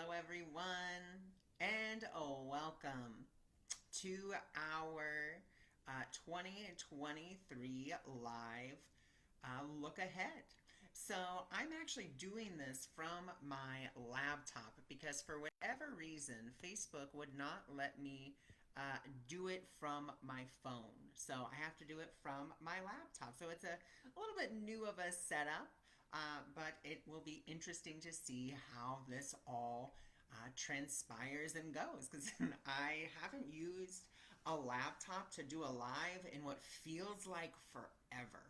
Hello, everyone, and welcome to our 2023 live look ahead. So, I'm actually doing this from my laptop because, for whatever reason, Facebook would not let me do it from my phone. So, I have to do it from my laptop. So, it's a little bit new of a setup. But it will be interesting to see how this all transpires and goes because I haven't used a laptop to do a live in what feels like forever.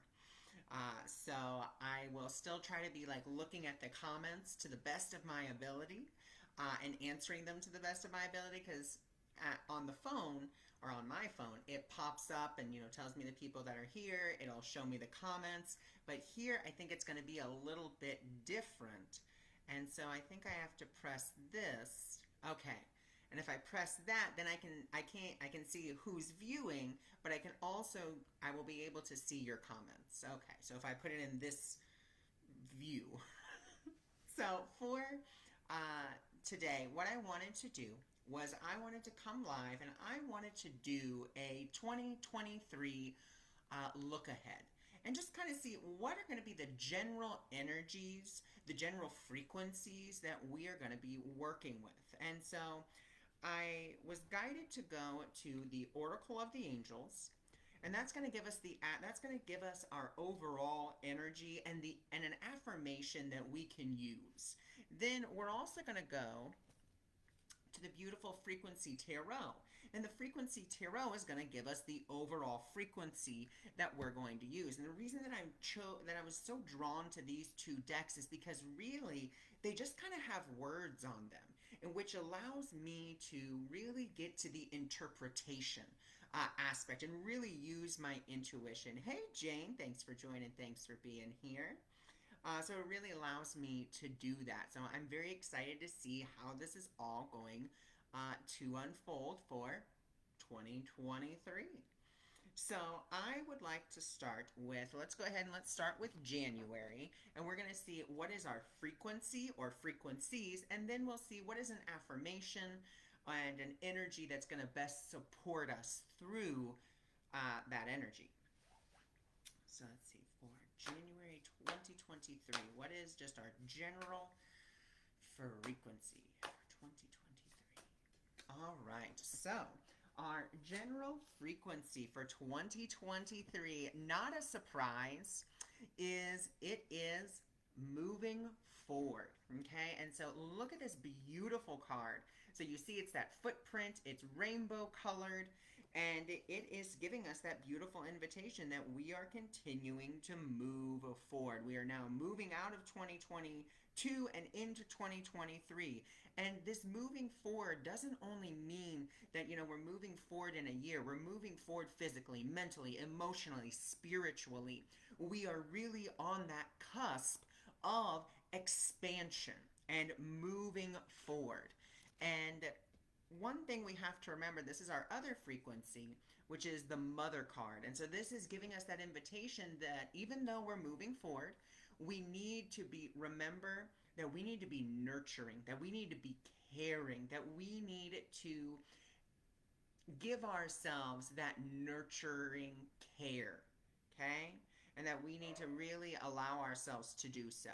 So I will still try to be like looking at the comments to the best of my ability and answering them to the best of my ability because on the phone or on my phone it pops up and tells me the people that are here. It'll show me the comments, but here I think it's going to be a little bit different, and so I think I have to press this. Okay, and if I press that, then I can see who's viewing, but I will be able to see your comments. Okay, so if I put it in this view. So for today, what I wanted to do was I wanted to come live and I wanted to do a 2023 look ahead and just kind of see what are going to be the general energies, the general frequencies that we are going to be working with. And so I was guided to go to the Oracle of the Angels, and that's going to give us our overall energy and an affirmation that we can use. Then we're also going to go to the beautiful frequency tarot. And the frequency tarot is going to give us the overall frequency that we're going to use. And the reason that I was so drawn to these two decks is because really they just kind of have words on them, and which allows me to really get to the interpretation aspect and really use my intuition. Hey Jane, thanks for joining. Thanks for being here. So it really allows me to do that. So I'm very excited to see how this is all going to unfold for 2023. So I would like to start with, let's go ahead and let's start with January. And we're going to see what is our frequency or frequencies. And then we'll see what is an affirmation and an energy that's going to best support us through that energy. So let's see, for January 2023, what is just our general frequency for 2023? All right, so our general frequency for 2023, not a surprise, it is moving forward. Okay, and so look at this beautiful card. So you see it's that footprint, it's rainbow colored, and it is giving us that beautiful invitation that we are continuing to move forward. We are now moving out of 2022 and into 2023. And this moving forward doesn't only mean that, we're moving forward in a year. We're moving forward physically, mentally, emotionally, spiritually. We are really on that cusp of expansion and moving forward. And one thing we have to remember, this is our other frequency, which is the mother card. And so this is giving us that invitation that even though we're moving forward, we need to remember that we need to be nurturing, that we need to be caring, that we need to give ourselves that nurturing care, okay? And that we need to really allow ourselves to do so.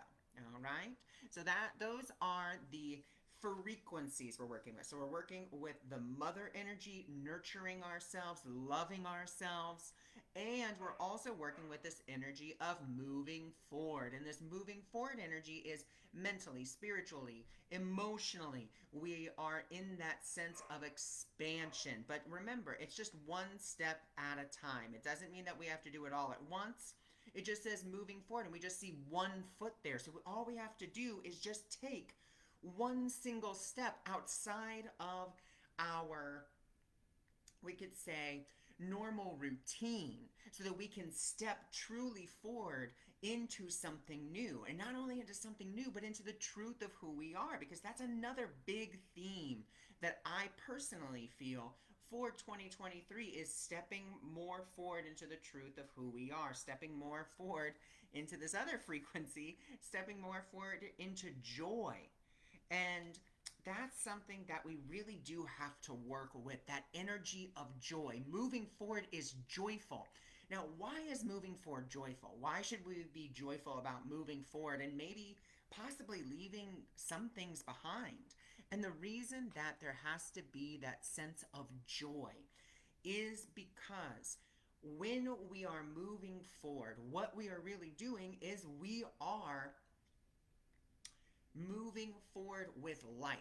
All right? So those are the frequencies we're working with. So we're working with the mother energy, nurturing ourselves, loving ourselves, and we're also working with this energy of moving forward. And this moving forward energy is mentally, spiritually, emotionally. We are in that sense of expansion. But remember, it's just one step at a time. It doesn't mean that we have to do it all at once. It just says moving forward, and we just see one foot there. So all we have to do is just take one single step outside of our, we could say, normal routine, so that we can step truly forward into something new, and not only into something new but into the truth of who we are, because that's another big theme that I personally feel for 2023 is stepping more forward into the truth of who we are, stepping more forward into this other frequency, stepping more forward into joy. And that's something that we really do have to work with, that energy of joy. Moving forward is joyful. Now, why is moving forward joyful? Why should we be joyful about moving forward and maybe possibly leaving some things behind? And the reason that there has to be that sense of joy is because when we are moving forward, what we are really doing is we are moving forward with life.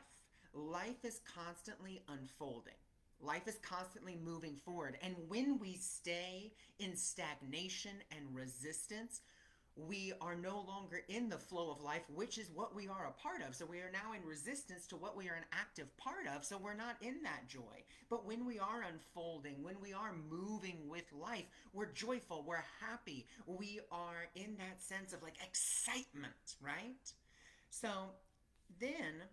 Life is constantly unfolding. Life is constantly moving forward. And when we stay in stagnation and resistance, we are no longer in the flow of life, which is what we are a part of. So we are now in resistance to what we are an active part of. So we're not in that joy. But when we are unfolding, when we are moving with life, we're joyful, we're happy. We are in that sense of like excitement, right? So then,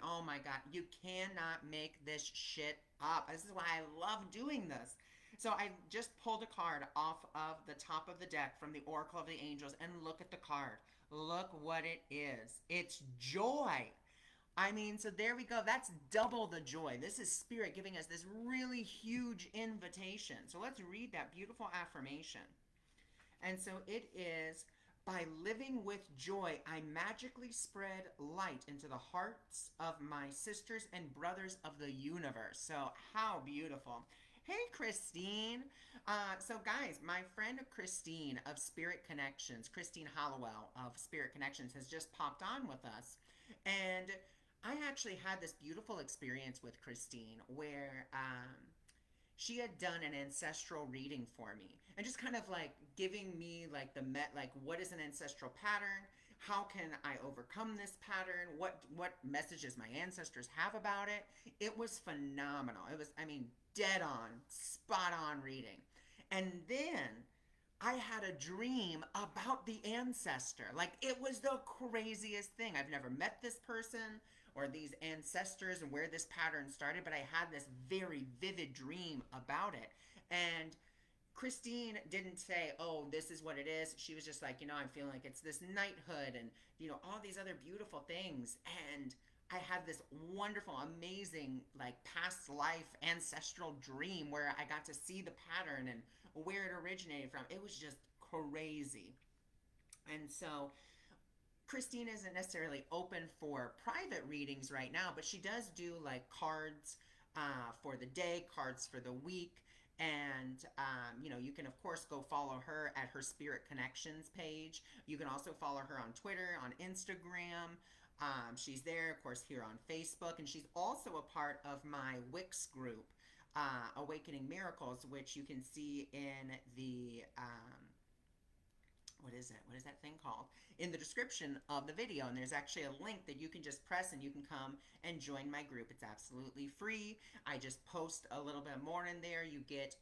oh my God, you cannot make this shit up. This is why I love doing this. So I just pulled a card off of the top of the deck from the Oracle of the Angels, and look at the card. Look what it is. It's joy. I mean, so there we go. That's double the joy. This is Spirit giving us this really huge invitation. So let's read that beautiful affirmation. And so it is, by living with joy, I magically spread light into the hearts of my sisters and brothers of the universe. So, how beautiful. Hey, Christine. So, guys, my friend Christine of Spirit Connections, Christine Hollowell of Spirit Connections, has just popped on with us. And I actually had this beautiful experience with Christine where she had done an ancestral reading for me and just kind of like giving me like like what is an ancestral pattern, how can I overcome this pattern, what messages my ancestors have about it. It was phenomenal. It was, I mean, dead on, spot on reading. And then I had a dream about the ancestor. Like, it was the craziest thing. I've never met this person or these ancestors and where this pattern started, but I had this very vivid dream about it. And Christine didn't say, oh, this is what it is. She was just like, I'm feeling like it's this knighthood and, all these other beautiful things. And I had this wonderful, amazing, like past life ancestral dream where I got to see the pattern and where it originated from. It was just crazy. And so Christine isn't necessarily open for private readings right now, but she does do like cards for the day, cards for the week. And, you can, of course, go follow her at her Spirit Connections page. You can also follow her on Twitter, on Instagram. She's there, of course, here on Facebook. And she's also a part of my Wix group, Awakening Miracles, which you can see in the what is it? What is that thing called? In the description of the video. And there's actually a link that you can just press and you can come and join my group. It's absolutely free. I just post a little bit more in there. You get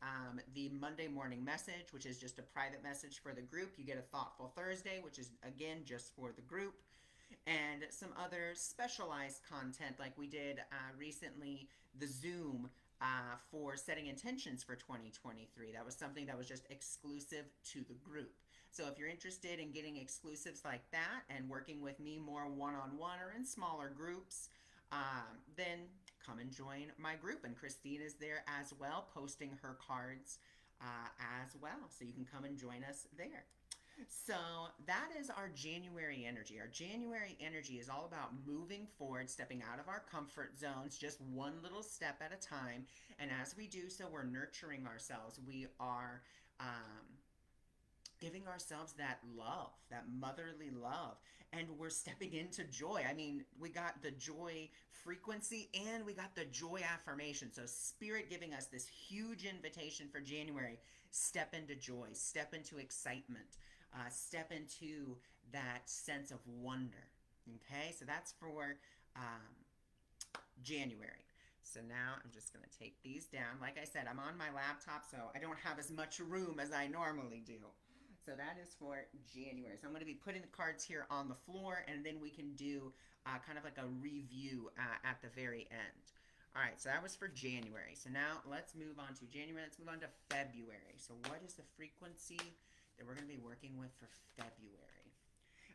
the Monday morning message, which is just a private message for the group. You get a Thoughtful Thursday, which is, again, just for the group. And some other specialized content, like we did recently, the Zoom for setting intentions for 2023. That was something that was just exclusive to the group. So if you're interested in getting exclusives like that and working with me more one-on-one or in smaller groups, then come and join my group. And Christine is there as well, posting her cards as well. So you can come and join us there. So that is our January energy. Our January energy is all about moving forward, stepping out of our comfort zones, just one little step at a time. And as we do so, we're nurturing ourselves. We are giving ourselves that love, that motherly love, and we're stepping into joy. I mean, we got the joy frequency and we got the joy affirmation. So Spirit giving us this huge invitation for January. Step into joy, step into excitement, step into that sense of wonder. Okay, so that's for January. So now I'm just going to take these down. Like I said, I'm on my laptop, so I don't have as much room as I normally do. So that is for January. So I'm going to be putting the cards here on the floor, and then we can do kind of like a review at the very end. All right, so that was for January. So now let's move on to January. Let's move on to February. So what is the frequency that we're going to be working with for February?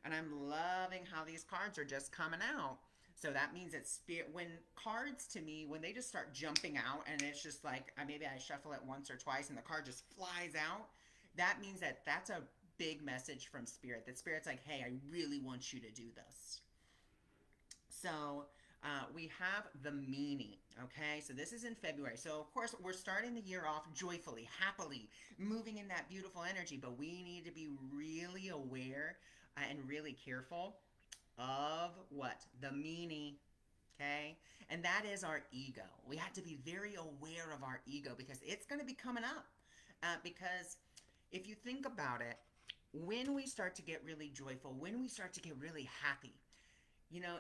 And I'm loving how these cards are just coming out. So that means that spirit, when cards to me, when they just start jumping out and it's just like maybe I shuffle it once or twice and the card just flies out, that means that that's a big message from spirit. That spirit's like, hey, I really want you to do this. So we have the meanie. Okay, so this is in February. So of course we're starting the year off joyfully, happily, moving in that beautiful energy. But we need to be really aware and really careful of what the meanie. Okay, and that is our ego. We have to be very aware of our ego because it's going to be coming up. Because if you think about it, when we start to get really joyful, when we start to get really happy,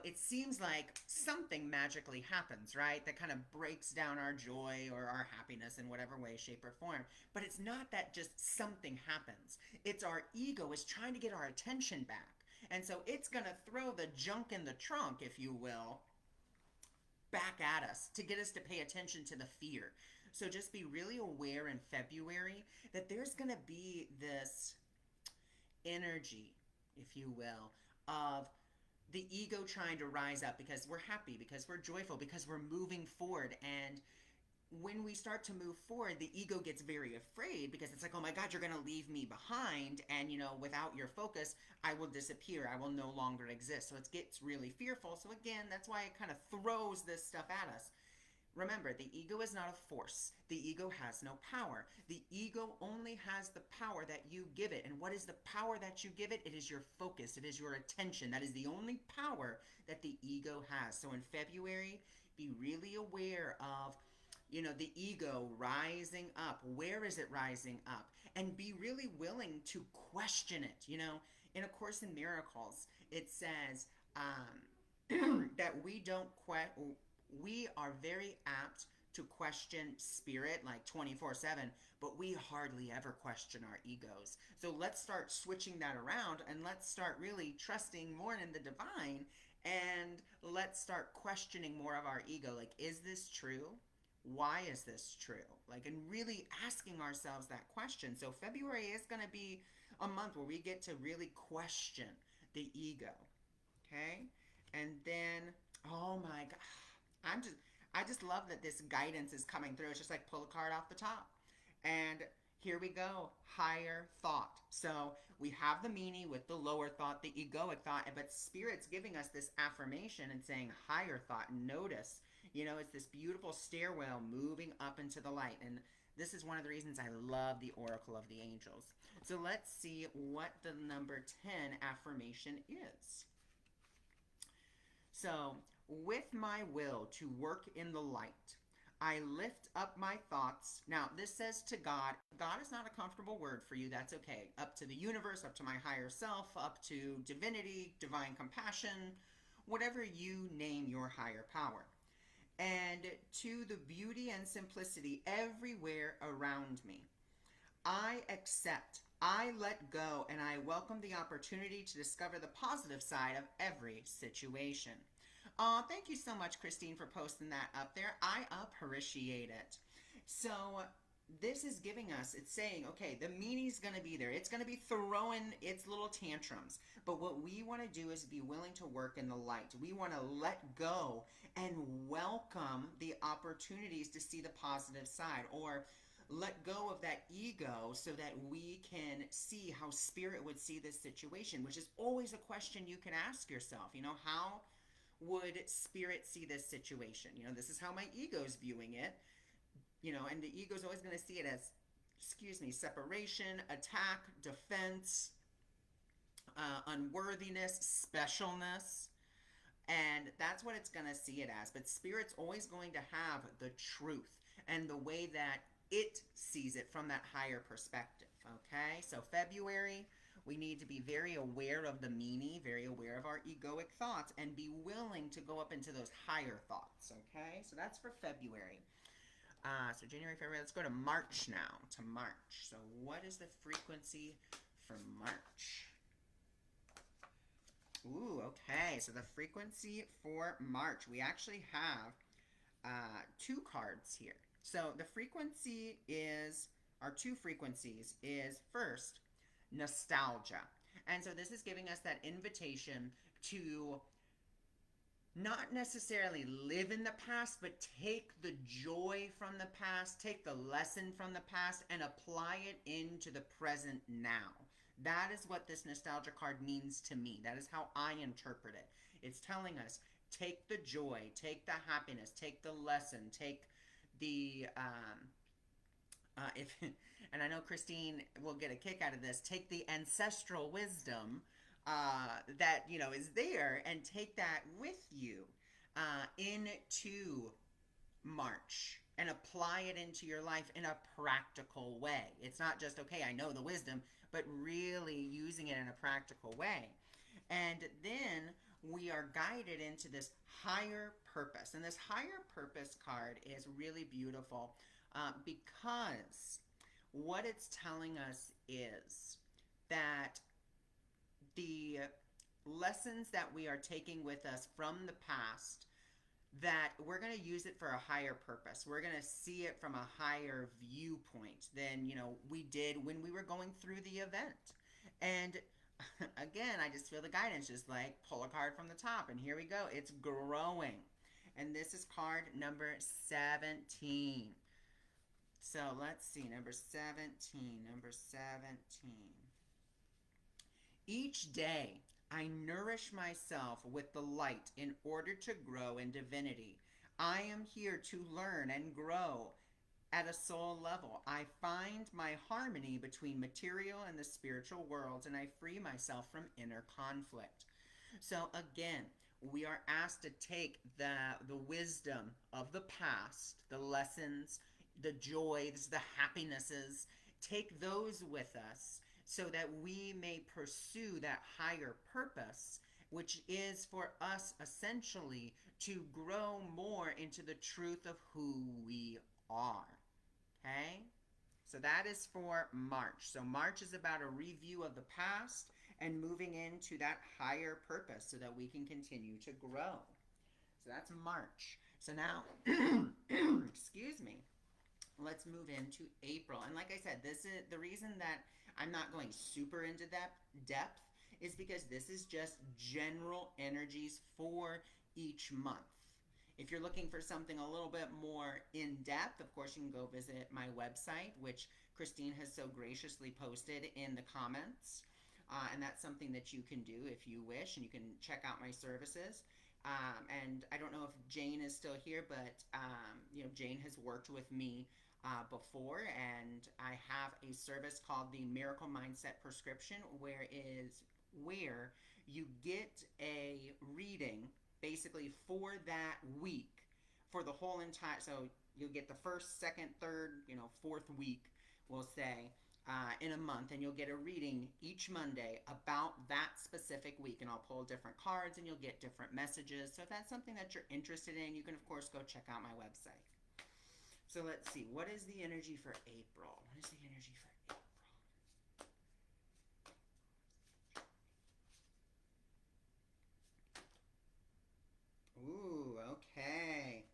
it seems like something magically happens, right? That kind of breaks down our joy or our happiness in whatever way, shape, or form. But it's not that just something happens. It's our ego is trying to get our attention back. And so it's going to throw the junk in the trunk, if you will, back at us to get us to pay attention to the fear. So just be really aware in February that there's going to be this energy, if you will, of the ego trying to rise up because we're happy, because we're joyful, because we're moving forward. And when we start to move forward, the ego gets very afraid because it's like, oh my God, you're going to leave me behind. And, without your focus, I will disappear. I will no longer exist. So it gets really fearful. So again, that's why it kind of throws this stuff at us. Remember, the ego is not a force. The ego has no power. The ego only has the power that you give it. And what is the power that you give it? It is your focus. It is your attention. That is the only power that the ego has. So in February, be really aware of, the ego rising up. Where is it rising up? And be really willing to question it. In A Course in Miracles, it says that we are very apt to question spirit like 24/7, but we hardly ever question our egos. So let's start switching that around and let's start really trusting more in the divine, and let's start questioning more of our ego. Like, is this true? Why is this true? Like, and really asking ourselves that question. So February is going to be a month where we get to really question the ego. Okay? And then, oh my God, I just love that this guidance is coming through. It's just like pull a card off the top. And here we go, higher thought. So we have the meanie with the lower thought, the egoic thought, but Spirit's giving us this affirmation and saying higher thought. Notice, it's this beautiful stairwell moving up into the light. And this is one of the reasons I love the Oracle of the Angels. So let's see what the number 10 affirmation is. So, with my will to work in the light, I lift up my thoughts. Now, this says to God. God is not a comfortable word for you. That's okay. Up to the universe, up to my higher self, up to divinity, divine compassion, whatever you name your higher power. And to the beauty and simplicity everywhere around me. I accept, I let go, and I welcome the opportunity to discover the positive side of every situation. Thank you so much, Christine, for posting that up there. I appreciate it. So this is giving us, it's saying, okay, the meanie's going to be there. It's going to be throwing its little tantrums. But what we want to do is be willing to work in the light. We want to let go and welcome the opportunities to see the positive side, or let go of that ego so that we can see how Spirit would see this situation, which is always a question you can ask yourself. How would Spirit see this situation? This is how my ego's viewing it. And the ego's always going to see it as, separation, attack, defense, unworthiness, specialness. And that's what it's going to see it as. But Spirit's always going to have the truth and the way that it sees it from that higher perspective. Okay, so February, we need to be very aware of the meanie, very aware of our egoic thoughts, and be willing to go up into those higher thoughts. Okay, so that's for February. So January, February, let's go to March now, to March. So what is the frequency for March? Ooh, okay, so the frequency for March, we actually have two cards here. So the frequency is, our two frequencies is first, nostalgia. And so this is giving us that invitation to not necessarily live in the past, but take the joy from the past, take the lesson from the past, and apply it into the present now. That is what this nostalgia card means to me. That is how I interpret it. It's telling us take the joy, take the happiness, take the lesson, take the if and I know Christine will get a kick out of this. Take the ancestral wisdom that is there, and take that with you into March and apply it into your life in a practical way. It's not just okay, I know the wisdom, but really using it in a practical way. And then we are guided into this higher purpose. And this higher purpose card is really beautiful because what it's telling us is that the lessons that we are taking with us from the past, that we're going to use it for a higher purpose. We're going to see it from a higher viewpoint than, we did when we were going through the event. And again, I just feel the guidance, just like pull a card from the top, and here we go. It's growing. And this is card number 17. So let's see, number 17. Each day, I nourish myself with the light in order to grow in divinity. I am here to learn and grow at a soul level. I find my harmony between material and the spiritual worlds, and I free myself from inner conflict. So again, we are asked to take the wisdom of the past, the lessons, the joys, the happinesses, take those with us so that we may pursue that higher purpose, which is for us essentially to grow more into the truth of who we are. Okay? So that is for March. So March is about a review of the past and moving into that higher purpose so that we can continue to grow. So that's March. So now, excuse me, let's move into April. And like I said, this is the reason that I'm not going super into that depth is because this is just general energies for each month. If you're looking for something a little bit more in depth, of course, you can go visit my website, which Christine has so graciously posted in the comments. And that's something that you can do if you wish, and you can check out my services. And I don't know if Jane is still here, but Jane has worked with me before, and I have a service called the Miracle Mindset Prescription, where you get a reading basically for that week, for the whole entire. So you'll get the first, second, third, fourth week, we'll say, in a month, and you'll get a reading each Monday about that specific week, and I'll pull different cards and you'll get different messages. So if that's something that you're interested in, you can of course go check out my website. So let's see, what is the energy for April? What is the energy for April? Ooh, okay.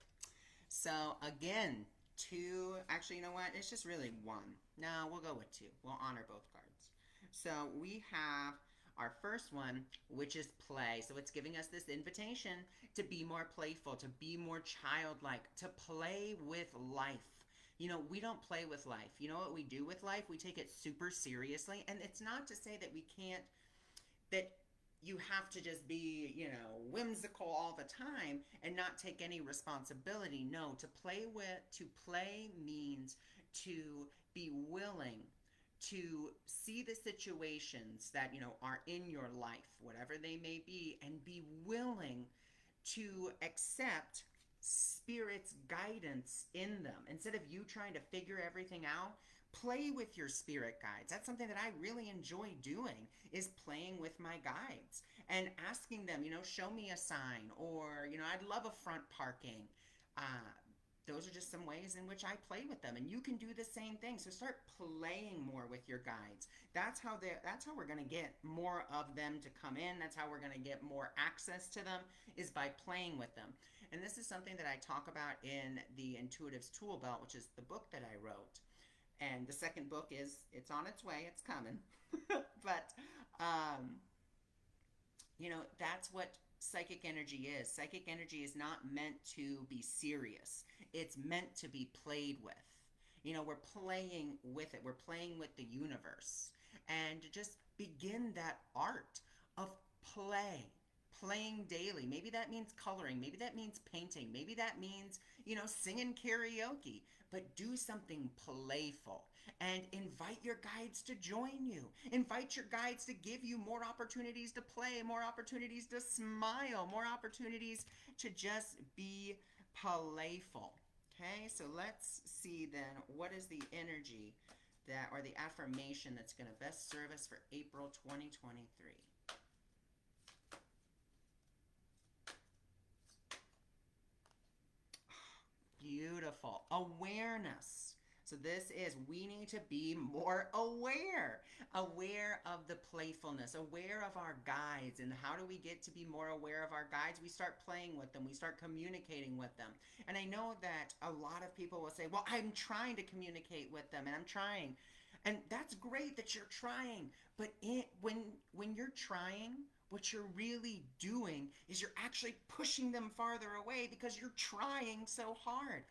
So again, two, actually, you know what? It's just really one. No, we'll go with two. We'll honor both cards. So we have our first one, which is play. So it's giving us this invitation to be more playful, to be more childlike, to play with life. We don't play with life. You know what we do with life? We take it super seriously. And it's not to say that we can't, that you have to just be, whimsical all the time and not take any responsibility. No, to play means to be willing to see the situations that, are in your life, whatever they may be, and be willing to accept Spirit's guidance in them. Instead of you trying to figure everything out, play with your spirit guides. That's something that I really enjoy doing, is playing with my guides and asking them, show me a sign, or, I'd love a front parking. Those are just some ways in which I play with them, and you can do the same thing. So start playing more with your guides. That's how we're going to get more of them to come in. That's how we're going to get more access to them, is by playing with them. And this is something that I talk about in the Intuitive's Tool Belt, which is the book that I wrote. And the second book it's on its way, it's coming. But, that's what psychic energy is. Psychic energy is not meant to be serious. It's meant to be played with. You know, we're playing with it. We're playing with the universe. And just begin that art of play. Playing daily. Maybe that means coloring. Maybe that means painting. Maybe that means, singing karaoke. But do something playful and invite your guides to join you. Invite your guides to give you more opportunities to play, more opportunities to smile, more opportunities to just be playful. Okay, so let's see then what is the energy that or the affirmation that's going to best serve us for April 2023. Beautiful. Awareness. So this is, we need to be more aware of the playfulness, aware of our guides. And how do we get to be more aware of our guides? We start playing with them. We start communicating with them. And I know that a lot of people will say, well, I'm trying to communicate with them and I'm trying. And that's great that you're trying. But when you're trying, what you're really doing is you're actually pushing them farther away because you're trying so hard.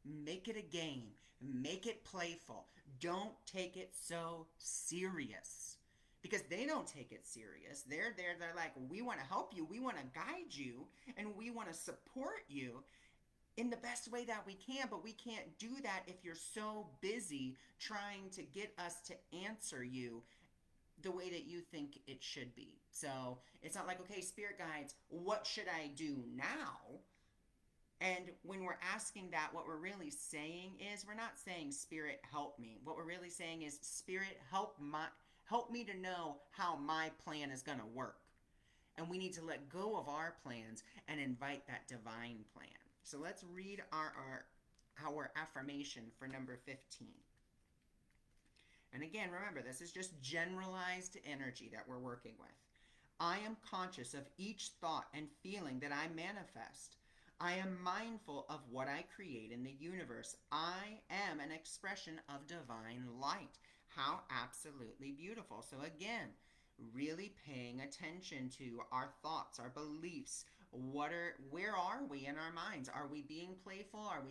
Make it a game. Make it playful. Don't take it so serious. Because they don't take it serious. They're there, they're like, we want to help you, we want to guide you, and we want to support you in the best way that we can, but we can't do that if you're so busy trying to get us to answer you the way that you think it should be. So it's not like, okay, spirit guides, what should I do now? And when we're asking that, what we're really saying is, we're not saying, Spirit, help me. What we're really saying is, Spirit, help me to know how my plan is going to work. And we need to let go of our plans and invite that divine plan. So let's read our affirmation for number 15. And again, remember, this is just generalized energy that we're working with. I am conscious of each thought and feeling that I manifest. I am mindful of what I create in the universe. I am an expression of divine light. How absolutely beautiful. So again, really paying attention to our thoughts, our beliefs. Where are we in our minds? Are we being playful? Are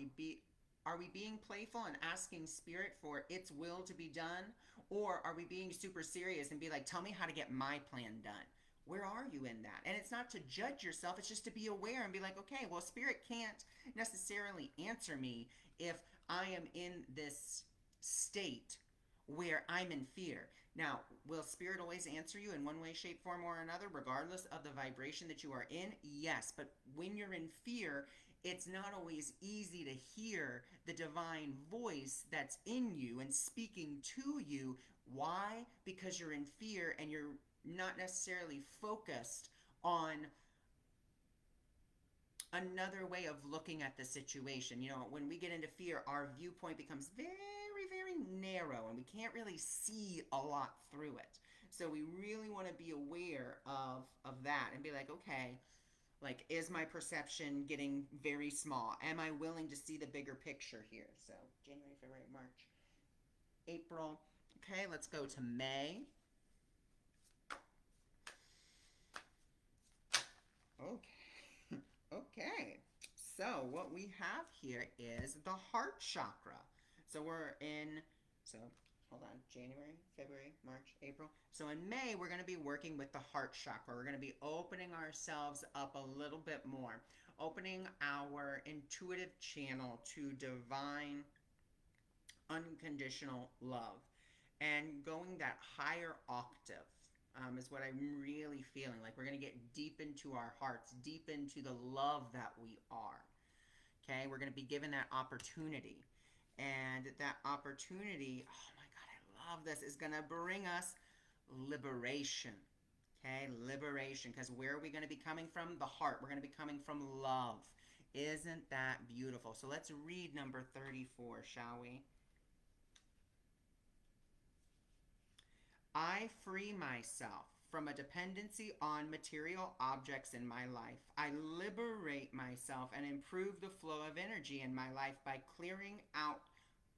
we being playful and asking spirit for its will to be done? Or are we being super serious and be like, tell me how to get my plan done? Where are you in that? And it's not to judge yourself, it's just to be aware and be like, okay, well, spirit can't necessarily answer me if I am in this state where I'm in fear. Now, will spirit always answer you in one way, shape, form, or another, regardless of the vibration that you are in? Yes, but when you're in fear, it's not always easy to hear the divine voice that's in you and speaking to you. Why? Because you're in fear and you're not necessarily focused on another way of looking at the situation. When we get into fear, our viewpoint becomes very, very narrow and we can't really see a lot through it. So we really want to be aware of that and be like, okay, like, is my perception getting very small? Am I willing to see the bigger picture here? So January, February, March, April. Okay, let's go to May. Okay. Okay. So what we have here is the heart chakra. So we're in, so hold on, January, February, March, April. So in May, we're going to be working with the heart chakra. We're going to be opening ourselves up a little bit more, opening our intuitive channel to divine, unconditional love, and going that higher octave. Is what I'm really feeling. Like, we're going to get deep into our hearts, deep into the love that we are. Okay, we're going to be given that opportunity. And that opportunity, oh my God, I love this, is going to bring us liberation. Okay, liberation. Because where are we going to be coming from? The heart. We're going to be coming from love. Isn't that beautiful? So let's read number 34, shall we? I free myself from a dependency on material objects in my life. I liberate myself and improve the flow of energy in my life by clearing out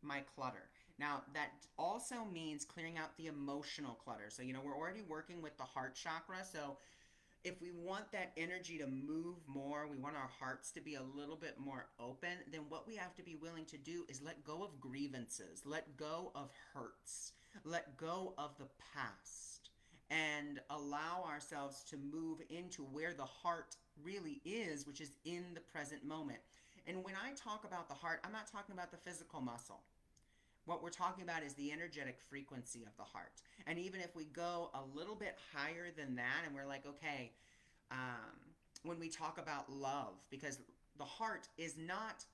my clutter. Now, that also means clearing out the emotional clutter. So, we're already working with the heart chakra. So, If we want that energy to move more, we want our hearts to be a little bit more open, then what we have to be willing to do is let go of grievances, let go of hurts, let go of the past, and allow ourselves to move into where the heart really is, which is in the present moment. And when I talk about the heart, I'm not talking about the physical muscle. What we're talking about is the energetic frequency of the heart. And even if we go a little bit higher than that, and we're like, okay, um, when we talk about love, because the heart is not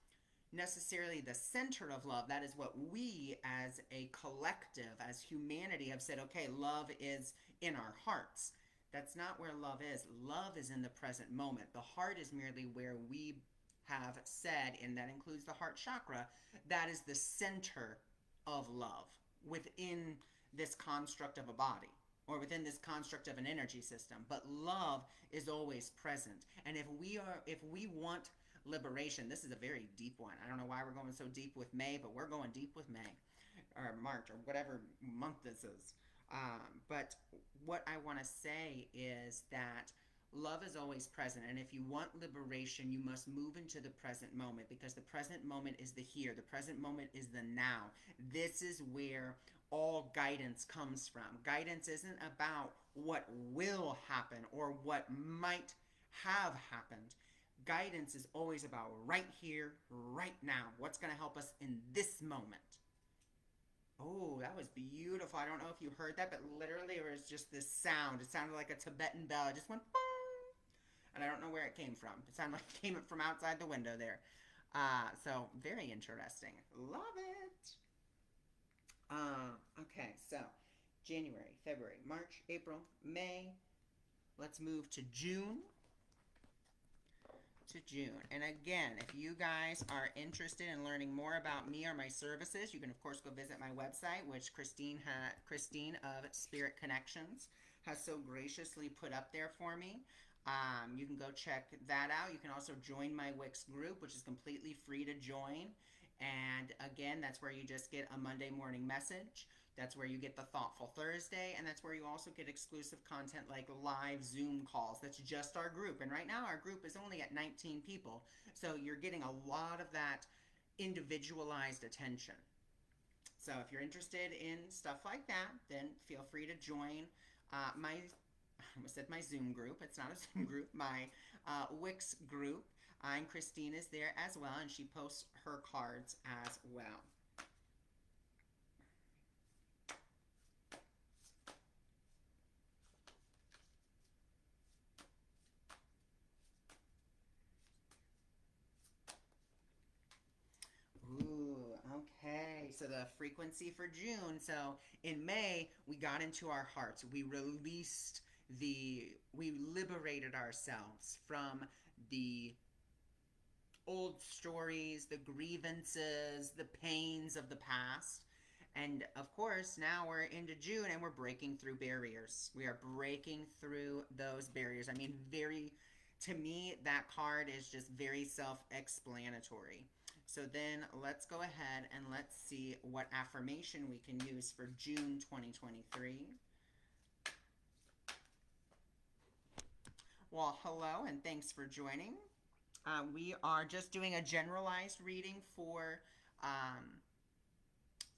necessarily the center of love. That is what we as a collective, as humanity, have said, okay, love is in our hearts. That's not where love is. Love is in the present moment. The heart is merely where we have said, and that includes the heart chakra, that is the center of love within this construct of a body or within this construct of an energy system. But love is always present. And if we want liberation, this is a very deep one. I don't know why we're going so deep with May, but we're going deep with May or March or whatever month this is. But what I want to say is that love is always present. And if you want liberation, you must move into the present moment, because the present moment is the here. The present moment is the now. This is where all guidance comes from. Guidance isn't about what will happen or what might have happened. Guidance is always about right here, right now. What's going to help us in this moment? Oh, that was beautiful. I don't know if you heard that, but literally it was just this sound. It sounded like a Tibetan bell. It just went boom. And I don't know where it came from. It sounded like it came from outside the window there. So very interesting. Love it. Okay, so January, February, March, April, May. Let's move to June. And again, if you guys are interested in learning more about me or my services, you can of course go visit my website, which Christine of Spirit Connections has so graciously put up there for me. You can go check that out. You can also join my Wix group, which is completely free to join. And again, that's where you just get a Monday morning message. That's where you get the Thoughtful Thursday, and that's where you also get exclusive content like live Zoom calls. That's just our group. And right now, our group is only at 19 people. So you're getting a lot of that individualized attention. So if you're interested in stuff like that, then feel free to join I almost said my Zoom group. It's not a Zoom group, my Wix group. And Christine is there as well, and she posts her cards as well. Ooh, okay. So the frequency for June. So in May, we got into our hearts. We liberated ourselves from the old stories, the grievances, the pains of the past. And of course, now we're into June and we're breaking through barriers. We are breaking through those barriers. I mean, to me, that card is just very self explanatory. So then let's go ahead and let's see what affirmation we can use for June 2023. Well, hello and thanks for joining. We are just doing a generalized reading for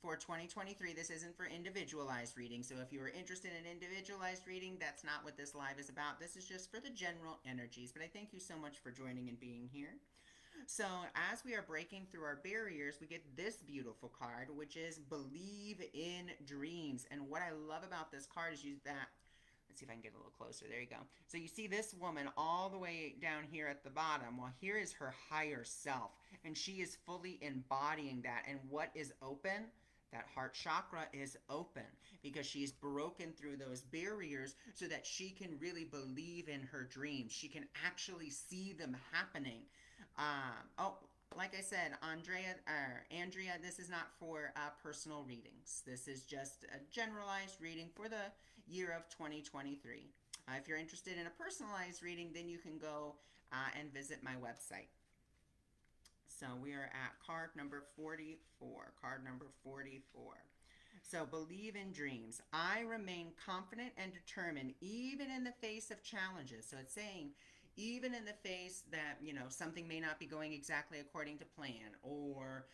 2023. This isn't for individualized reading. So if you are interested in individualized reading, that's not what this live is about. This is just for the general energies. But I thank you so much for joining and being here. So as we are breaking through our barriers, we get this beautiful card, which is Believe in Dreams. And what I love about this card is that, let's see if I can get a little closer. There you go. So you see this woman all the way down here at the bottom. Well, here is her higher self, and she is fully embodying that. And what is open? That heart chakra is open because she's broken through those barriers so that she can really believe in her dreams. She can actually see them happening. Like I said, Andrea, this is not for personal readings. This is just a generalized reading for the year of 2023. If you're interested in a personalized reading, then you can go and visit my website. So we are at card number 44. Card number 44. So believe in dreams. I remain confident and determined even in the face of challenges. So it's saying, even in the face that, something may not be going exactly according to plan, or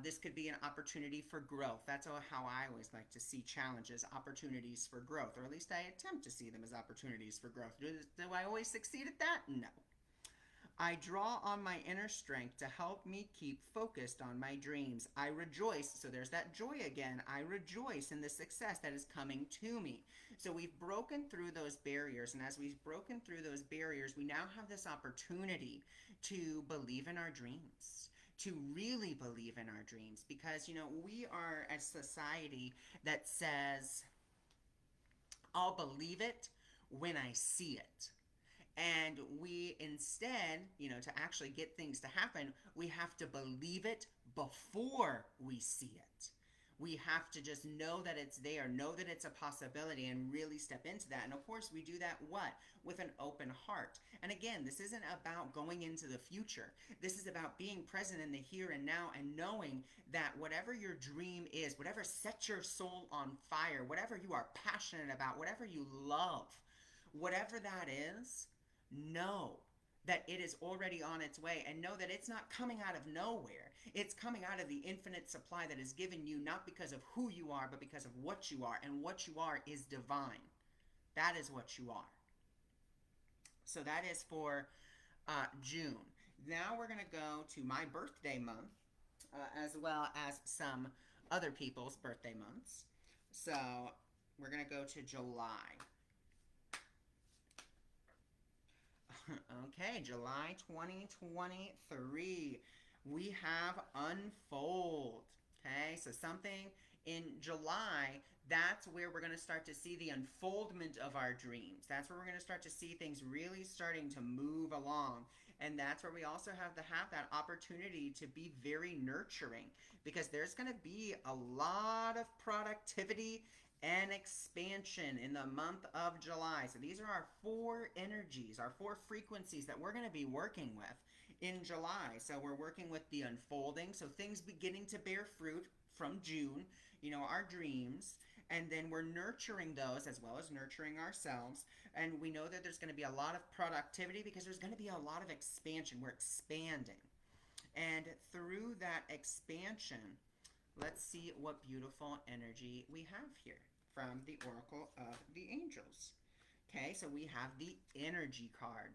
this could be an opportunity for growth. That's how I always like to see challenges, opportunities for growth, or at least I attempt to see them as opportunities for growth. Do I always succeed at that? No. I draw on my inner strength to help me keep focused on my dreams. I rejoice. So there's that joy again. I rejoice in the success that is coming to me. So we've broken through those barriers. And as we've broken through those barriers, we now have this opportunity to believe in our dreams. To really believe in our dreams. Because, we are a society that says, I'll believe it when I see it. And we instead, to actually get things to happen, we have to believe it before we see it. We have to just know that it's there, know that it's a possibility, and really step into that. And of course, we do that what? With an open heart. And again, this isn't about going into the future. This is about being present in the here and now and knowing that whatever your dream is, whatever sets your soul on fire, whatever you are passionate about, whatever you love, whatever that is, know that it is already on its way, and know that it's not coming out of nowhere. It's coming out of the infinite supply that is given you, not because of who you are, but because of what you are. And what you are is divine. That is what you are. So that is for June. Now we're going to go to my birthday month, as well as some other people's birthday months. So we're going to go to July. Okay, July 2023. We have unfold. Okay, so something in July, that's where we're going to start to see the unfoldment of our dreams. That's where we're going to start to see things really starting to move along. And that's where we also have to have that opportunity to be very nurturing, because there's going to be a lot of productivity and expansion in the month of July. So these are our 4 energies, our 4 frequencies that we're going to be working with in July. So we're working with the unfolding, so things beginning to bear fruit from June, our dreams. And then we're nurturing those as well as nurturing ourselves. And we know that there's going to be a lot of productivity because there's going to be a lot of expansion. We're expanding. And through that expansion, let's see what beautiful energy we have here from the Oracle of the Angels. Okay, so we have the energy card,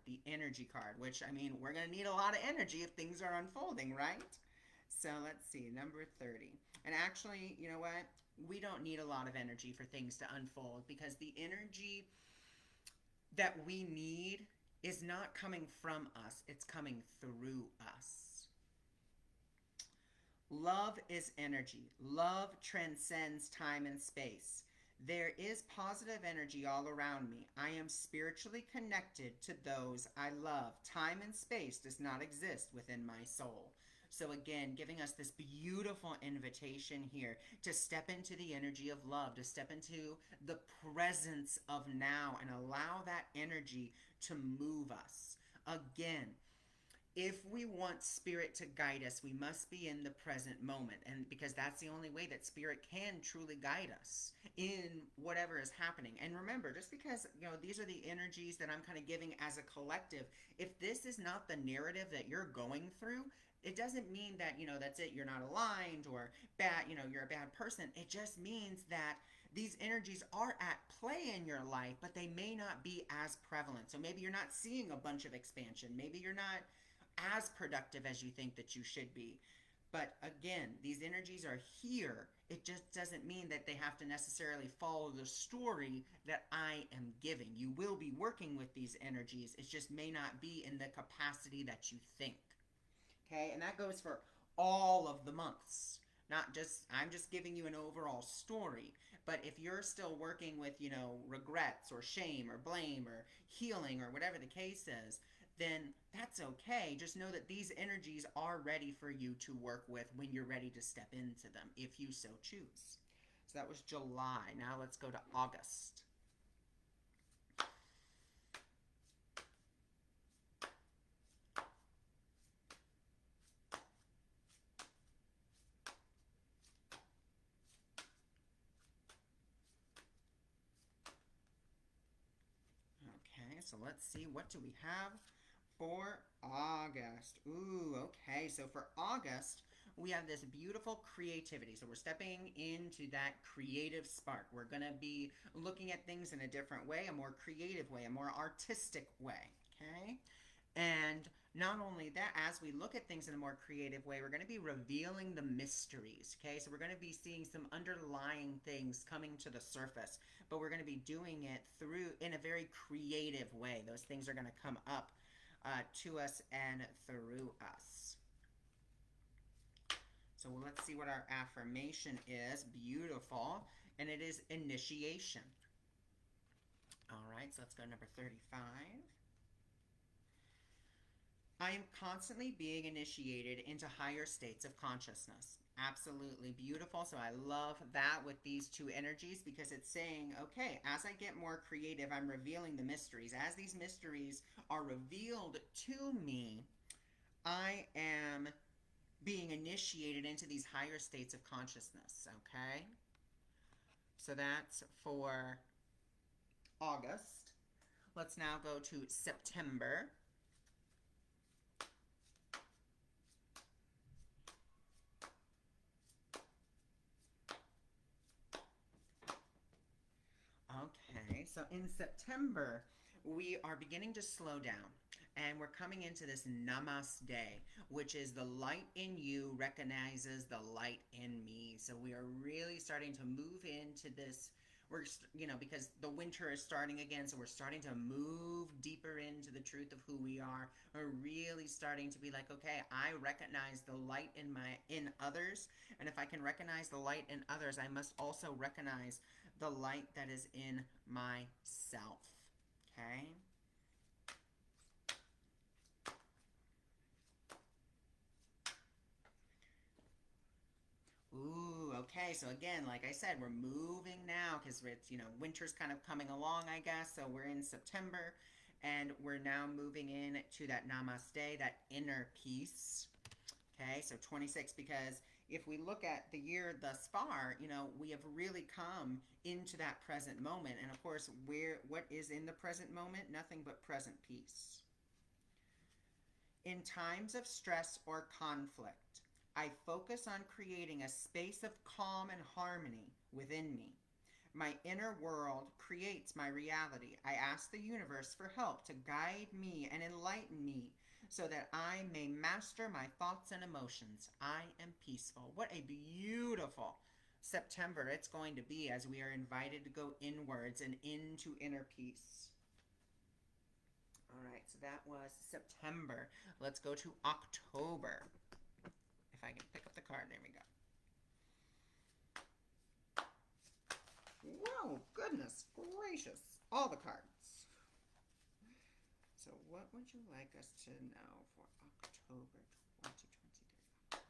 which, we're going to need a lot of energy if things are unfolding, right? So let's see, number 30. And actually, you know what? We don't need a lot of energy for things to unfold, because the energy that we need is not coming from us, it's coming through us. Love is energy. Love transcends time and space. There is positive energy all around me. I am spiritually connected to those I love. Time and space does not exist within my soul. So again, giving us this beautiful invitation here to step into the energy of love, to step into the presence of now and allow that energy to move us. Again, if we want spirit to guide us, we must be in the present moment, and because that's the only way that spirit can truly guide us in whatever is happening. And remember, just because these are the energies that I'm kind of giving as a collective, if this is not the narrative that you're going through, it doesn't mean that that's it, you're not aligned or bad, you're a bad person. It just means that these energies are at play in your life, but they may not be as prevalent. So maybe you're not seeing a bunch of expansion. Maybe you're not as productive as you think that you should be. But again, these energies are here. It just doesn't mean that they have to necessarily follow the story that I am giving. You will be working with these energies. It just may not be in the capacity that you think. Okay, and that goes for all of the months. I'm just giving you an overall story. But if you're still working with, regrets or shame or blame or healing or whatever the case is, then that's okay. Just know that these energies are ready for you to work with when you're ready to step into them, if you so choose. So that was July. Now let's go to August. So let's see, what do we have for August? Ooh, okay. So for August, we have this beautiful creativity. So we're stepping into that creative spark. We're going to be looking at things in a different way, a more creative way, a more artistic way. Okay? And not only that, as we look at things in a more creative way, we're going to be revealing the mysteries. Okay, so we're going to be seeing some underlying things coming to the surface, but we're going to be doing it through in a very creative way. Those things are going to come up to us and through us. So let's see what our affirmation is. Beautiful. And it is initiation. All right, so let's go to number 35. I am constantly being initiated into higher states of consciousness. Absolutely beautiful. So I love that with these two energies because it's saying, okay, as I get more creative, I'm revealing the mysteries. As these mysteries are revealed to me, I am being initiated into these higher states of consciousness. Okay? So that's for August. Let's now go to September. Okay, so in September, we are beginning to slow down and we're coming into this namaste, which is the light in you recognizes the light in me. So we are really starting to move into this. We're, because the winter is starting again, so we're starting to move deeper into the truth of who we are. We're really starting to be like, okay, I recognize the light in others, and if I can recognize the light in others, I must also recognize the light that is in myself. Okay? Ooh, okay. So again, like I said, we're moving now because it's, winter's kind of coming along, I guess. So we're in September and we're now moving in to that namaste, that inner peace. Okay, so 26, because if we look at the year thus far, we have really come into that present moment. And of course, what is in the present moment? Nothing but present peace. In times of stress or conflict, I focus on creating a space of calm and harmony within me. My inner world creates my reality. I ask the universe for help to guide me and enlighten me so that I may master my thoughts and emotions. I am peaceful. What a beautiful September it's going to be as we are invited to go inwards and into inner peace. All right, so that was September. Let's go to October. If I can pick up the card, there we go. Whoa, goodness gracious. All the cards. So what would you like us to know for October 2023? October 2023.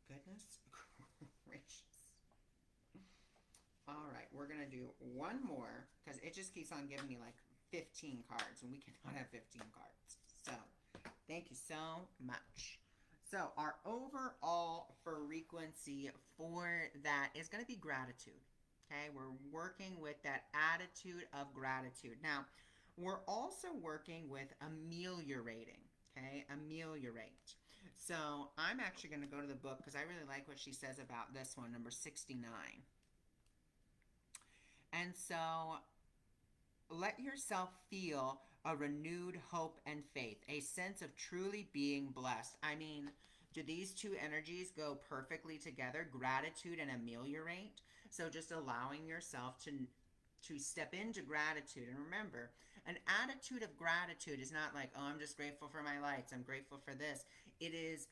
Goodness gracious. All right, we're going to do one more because it just keeps on giving me like 15 cards and we cannot have 15 cards. So thank you so much. So our overall frequency for that is going to be gratitude. Okay, we're working with that attitude of gratitude. Now, we're also working with ameliorating. Okay, ameliorate. So I'm actually going to go to the book because I really like what she says about this one, number 69. And so let yourself feel a renewed hope and faith, a sense of truly being blessed. I mean, do these two energies go perfectly together, gratitude and ameliorate? So just allowing yourself to step into gratitude. And remember, an attitude of gratitude is not like, oh, I'm just grateful for my lights, I'm grateful for this. It is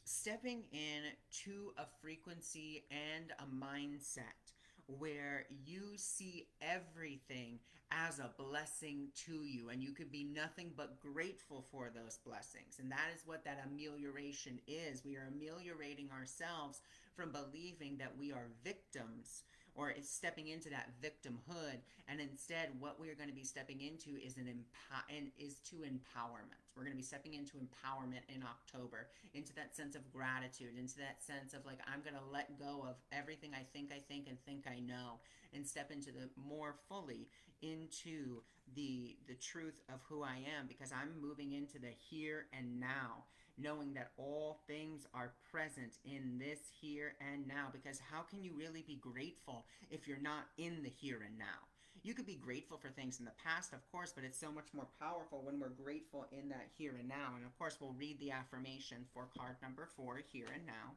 stepping in to a frequency and a mindset where you see everything as a blessing to you and you could be nothing but grateful for those blessings. And that is what that amelioration is. We are ameliorating ourselves from believing that we are victims or it's stepping into that victimhood. And instead, what we are going to be stepping into is to empowerment. We're going to be stepping into empowerment in October, into that sense of gratitude, into that sense of like, I'm going to let go of everything I think, and think I know, and step into the more fully into the truth of who I am, because I'm moving into the here and now, knowing that all things are present in this here and now. Because how can you really be grateful if you're not in the here and now? You could be grateful for things in the past, of course, but it's so much more powerful when we're grateful in that here and now. And of course, we'll read the affirmation for card number 4, here and now.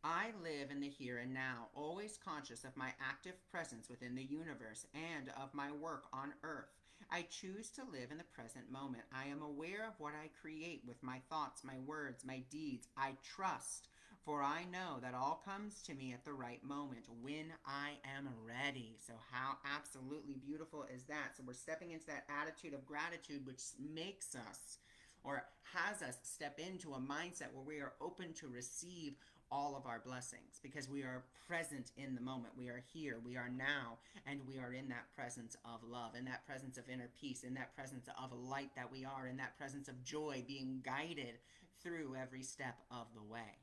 I live in the here and now, always conscious of my active presence within the universe and of my work on earth. I choose to live in the present moment. I am aware of what I create with my thoughts, my words, my deeds. I trust, for I know that all comes to me at the right moment when I am ready. So how absolutely beautiful is that? So we're stepping into that attitude of gratitude, which makes us, or has us, step into a mindset where we are open to receive all of our blessings, because we are present in the moment. We are here, we are now, and we are in that presence of love, in that presence of inner peace, in that presence of light that we are, in that presence of joy, being guided through every step of the way.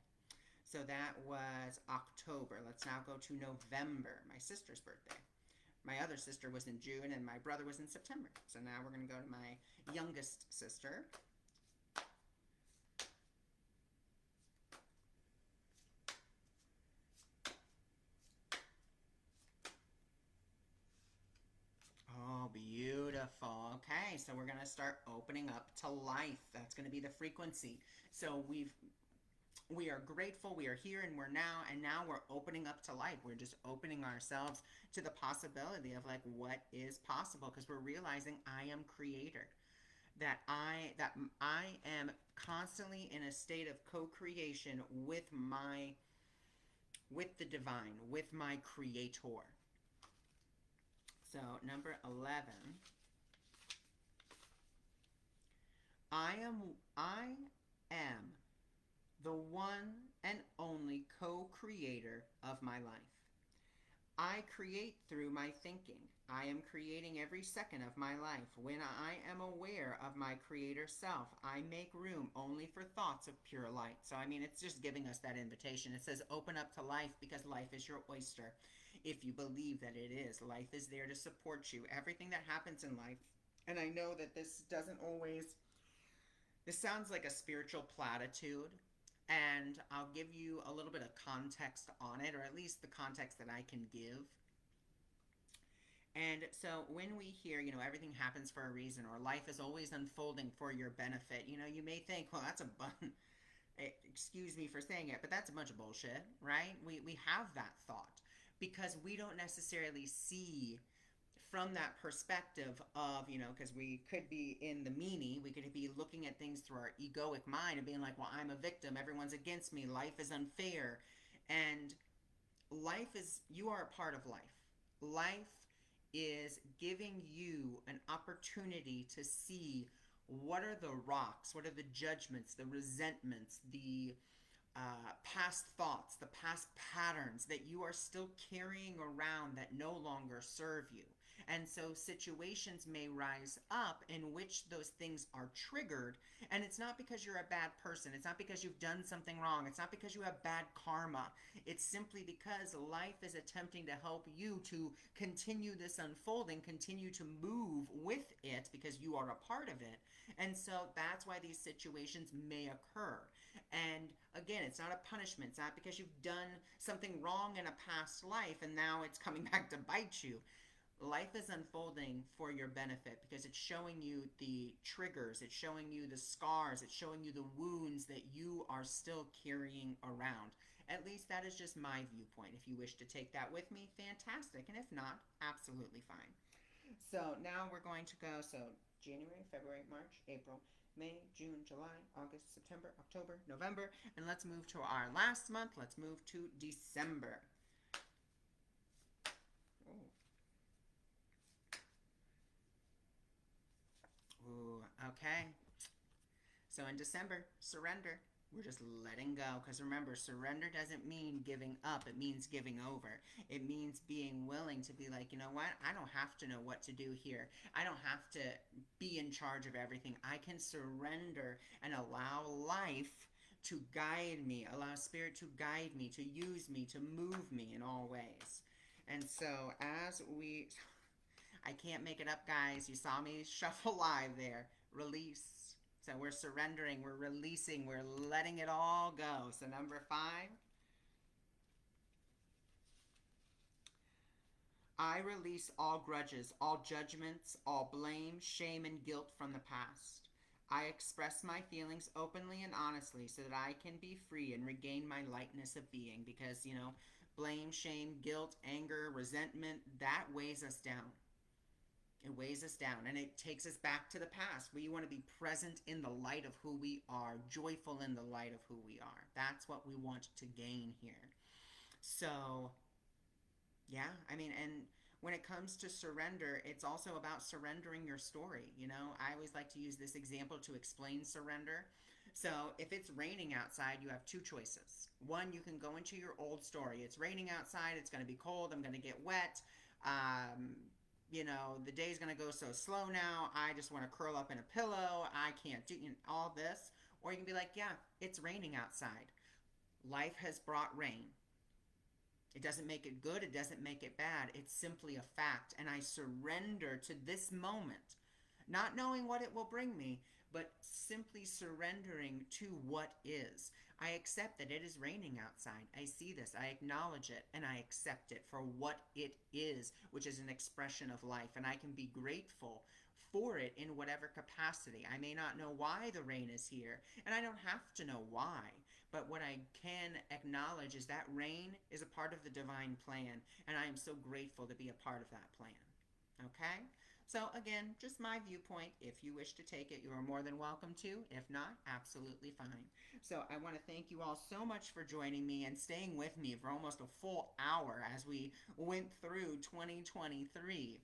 So that was October. Let's now go to November, my sister's birthday. My other sister was in June and my brother was in September. So now we're going to go to my youngest sister. Oh, beautiful. Okay, so we're going to start opening up to life. That's going to be the frequency. So we are grateful, we are here and we're now, and now we're opening up to life. We're just opening ourselves to the possibility of like what is possible, because we're realizing I am creator. That I am constantly in a state of co-creation with the divine, with my creator. So number 11, I am the one and only co-creator of my life. I create through my thinking. I am creating every second of my life. When I am aware of my creator self, I make room only for thoughts of pure light. So, I mean, it's just giving us that invitation. It says, open up to life, because life is your oyster. If you believe that it is, life is there to support you. Everything that happens in life. And I know that this sounds like a spiritual platitude, and I'll give you a little bit of context on it, or at least the context that I can give. And so when we hear, everything happens for a reason, or life is always unfolding for your benefit, you may think, well, excuse me for saying it, but that's a bunch of bullshit, right? We have that thought because we don't necessarily see from that perspective of, because we could be in the meanie, we could be looking at things through our egoic mind and being like, well, I'm a victim, everyone's against me, life is unfair. And you are a part of life. Life is giving you an opportunity to see what are the rocks, what are the judgments, the resentments, the past thoughts, the past patterns that you are still carrying around that no longer serve you. And so situations may rise up in which those things are triggered. And it's not because you're a bad person. It's not because you've done something wrong. It's not because you have bad karma. It's simply because life is attempting to help you to continue this unfolding, continue to move with it, because you are a part of it. And so that's why these situations may occur. And again, it's not a punishment. It's not because you've done something wrong in a past life and now it's coming back to bite you. Life is unfolding for your benefit, because it's showing you the triggers, it's showing you the scars, it's showing you the wounds that you are still carrying around. At least that is just my viewpoint. If you wish to take that with me, fantastic. And if not, absolutely fine. So now we're going to go, January, February, March, April, May, June, July, August, September, October, November, and let's move to our last month. Let's move to December. Ooh, okay. So in December, surrender. We're just letting go. Because remember, surrender doesn't mean giving up, it means giving over. It means being willing to be like, you know what? I don't have to know what to do here. I don't have to be in charge of everything. I can surrender and allow life to guide me, allow spirit to guide me, to use me, to move me in all ways. And so, as we, I can't make it up, guys. You saw me shuffle live there. Release. So we're surrendering, we're releasing, we're letting it all go. So, number five, I release all grudges, all judgments, all blame, shame, and guilt from the past. I express my feelings openly and honestly so that I can be free and regain my lightness of being because, blame, shame, guilt, anger, resentment, that weighs us down. It weighs us down and it takes us back to the past. We want to be present in the light of who we are, joyful in the light of who we are. That's what we want to gain here. So, yeah, I mean, and when it comes to surrender, it's also about surrendering your story. I always like to use this example to explain surrender. So, if it's raining outside, you have two choices. One, you can go into your old story. It's raining outside, it's going to be cold, I'm going to get wet. The day's going to go so slow now. I just want to curl up in a pillow. I can't do all this. Or you can be like, yeah, it's raining outside. Life has brought rain. It doesn't make it good, it doesn't make it bad. It's simply a fact. And I surrender to this moment, not knowing what it will bring me, but simply surrendering to what is. I accept that it is raining outside. I see this, I acknowledge it, and I accept it for what it is, which is an expression of life. And I can be grateful for it in whatever capacity. I may not know why the rain is here, and I don't have to know why. But what I can acknowledge is that rain is a part of the divine plan, and I am so grateful to be a part of that plan. Okay? So, again, just my viewpoint. If you wish to take it, you are more than welcome to. If not, absolutely fine. So, I want to thank you all so much for joining me and staying with me for almost a full hour as we went through 2023.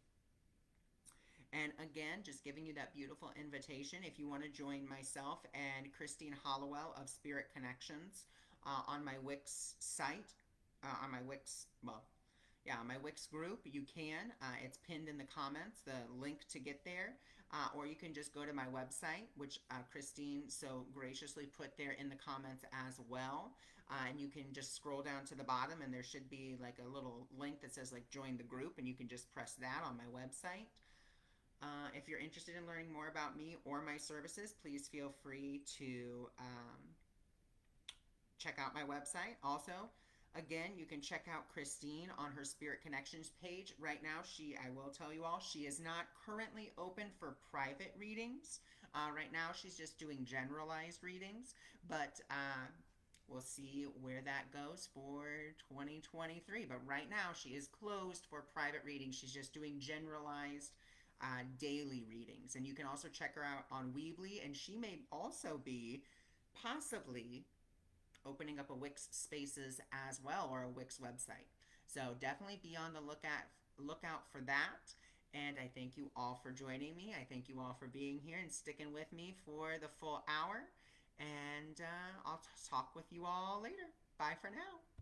And again, just giving you that beautiful invitation if you want to join myself and Christine Hollowell of Spirit Connections on my Wix site, on my Wix, well, yeah, on my Wix group, you can. It's pinned in the comments, the link to get there. Or you can just go to my website, which Christine so graciously put there in the comments as well. And you can just scroll down to the bottom and there should be like a little link that says like join the group, and you can just press that on my website. If you're interested in learning more about me or my services, please feel free to check out my website. Also, again, you can check out Christine on her Spirit Connections page. Right now, I will tell you all, she is not currently open for private readings. Right now, she's just doing generalized readings, but we'll see where that goes for 2023. But right now, she is closed for private readings. She's just doing generalized daily readings. And you can also check her out on Weebly, and she may also be possibly opening up a Wix Spaces as well, or a Wix website. So definitely be on the lookout for that. And I thank you all for joining me. I thank you all for being here and sticking with me for the full hour. And I'll talk with you all later. Bye for now.